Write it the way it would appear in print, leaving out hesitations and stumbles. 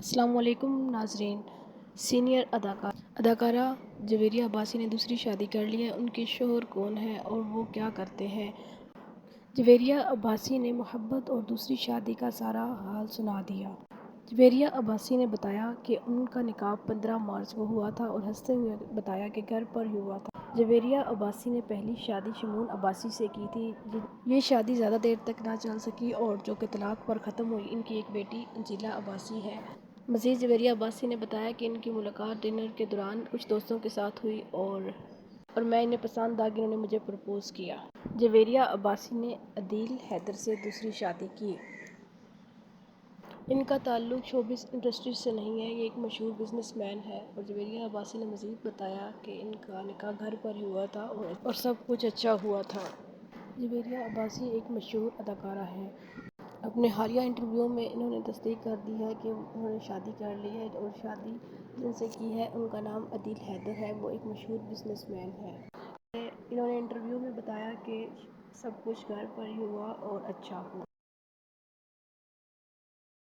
السلام علیکم ناظرین۔ سینئر اداکارہ جویریہ عباسی نے دوسری شادی کر لی ہے۔ ان کے شوہر کون ہیں اور وہ کیا کرتے ہیں؟ جویریہ عباسی نے محبت اور دوسری شادی کا سارا حال سنا دیا۔ جویریہ عباسی نے بتایا کہ ان کا نکاح 15 مارچ کو ہوا تھا اور ہنستے ہوئے بتایا کہ گھر پر ہی ہوا تھا۔ جویریہ عباسی نے پہلی شادی شمون عباسی سے کی تھی۔ یہ شادی زیادہ دیر تک نہ چل سکی اور جو کہ طلاق پر ختم ہوئی۔ ان کی ایک بیٹی انجیلا عباسی ہے۔ مزید جویریہ عباسی نے بتایا کہ ان کی ملاقات ڈنر کے دوران کچھ دوستوں کے ساتھ ہوئی اور میں انہیں پسند آ گئی، انہوں نے مجھے پرپوز کیا۔ جویریہ عباسی نے عدیل حیدر سے دوسری شادی کی۔ ان کا تعلق شوبز انڈسٹری سے نہیں ہے، یہ ایک مشہور بزنس مین ہے۔ اور جویریہ عباسی نے مزید بتایا کہ ان کا نکاح گھر پر ہی ہوا تھا اور سب کچھ اچھا ہوا تھا۔ جویریہ عباسی ایک مشہور اداکارہ ہیں۔ اپنے حالیہ انٹرویو میں انہوں نے تصدیق کر دی ہے کہ انہوں نے شادی کر لی ہے اور شادی جن سے کی ہے ان کا نام عدیل حیدر ہے، وہ ایک مشہور بزنس مین ہے۔ انہوں نے انٹرویو میں بتایا کہ سب کچھ گھر پر ہی ہوا اور اچھا ہوا۔